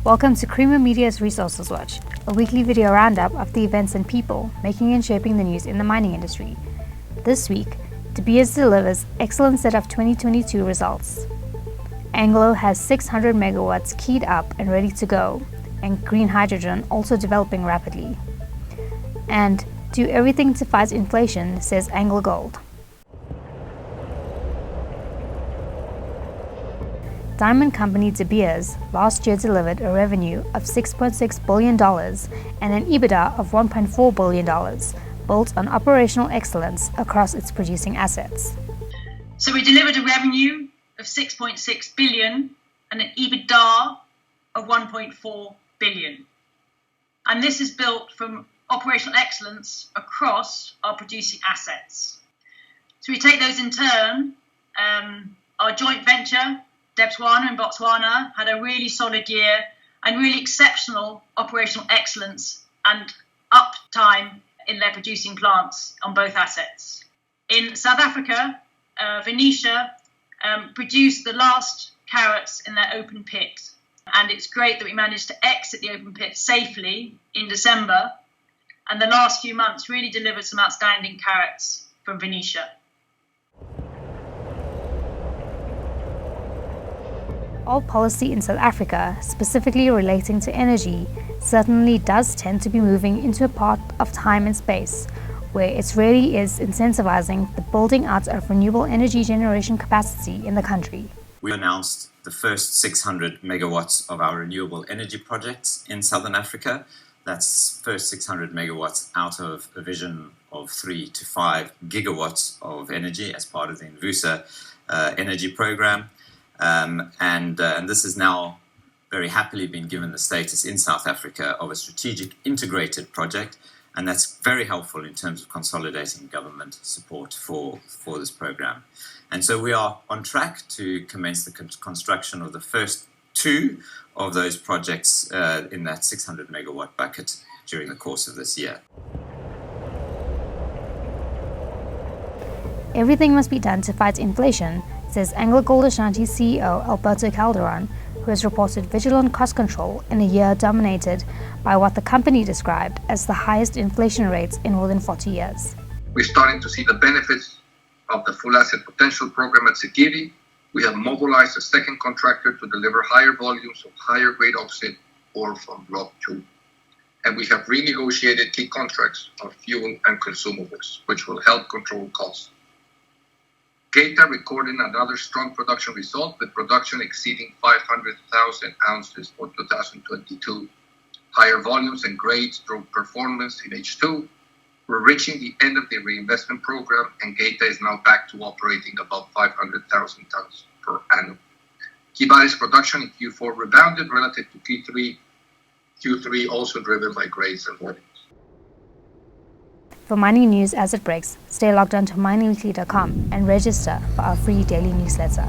Welcome to Creamer Media's Resources Watch, a weekly video roundup of the events and people making and shaping the news in the mining industry. This week, De Beers delivers excellent set of 2022 results. Anglo has 600 megawatts keyed up and ready to go, and green hydrogen also developing rapidly. And do everything to fight inflation, says AngloGold. Diamond company De Beers last year delivered a revenue of $6.6 billion and an EBITDA of $1.4 billion, built on operational excellence across its producing assets. So we delivered a revenue of 6.6 billion and an EBITDA of 1.4 billion. And this is built from operational excellence across our producing assets. So we take those in turn. Our joint venture, Debswana in Botswana, had a really solid year and really exceptional operational excellence and uptime in their producing plants on both assets. In South Africa, Venetia produced the last carats in their open pit. And it's great that we managed to exit the open pit safely in December. And the last few months really delivered some outstanding carats from Venetia. All policy in South Africa, specifically relating to energy, certainly does tend to be moving into a part of time and space where it really is incentivizing the building out of renewable energy generation capacity in the country. We announced the first 600 megawatts of our renewable energy projects in Southern Africa. That's first 600 megawatts out of a vision of 3 to 5 gigawatts of energy as part of the Envusa energy program. And this has now very happily been given the status in South Africa of a strategic integrated project, and that's very helpful in terms of consolidating government support for this program. And so we are on track to commence the construction of the first 2 of those projects in that 600 megawatt bucket during the course of this year. Everything must be done to fight inflation, says AngloGold Ashanti CEO Alberto Calderon, who has reported vigilant cost control in a year dominated by what the company described as the highest inflation rates in more than 40 years. We're starting to see the benefits of the Full Asset Potential program at Sekiri. We have mobilized a second contractor to deliver higher volumes of higher grade oxide ore from Block 2. And we have renegotiated key contracts on fuel and consumables, which will help control costs. Geita recorded another strong production result, with production exceeding 500,000 ounces for 2022. Higher volumes and grades drove performance in H2. We're reaching the end of the reinvestment program, and Geita is now back to operating above 500,000 tons per annum. Kibali's production in Q4 rebounded relative to Q3 also driven by grades and volumes. For mining news as it breaks, stay logged on to miningweekly.com and register for our free daily newsletter.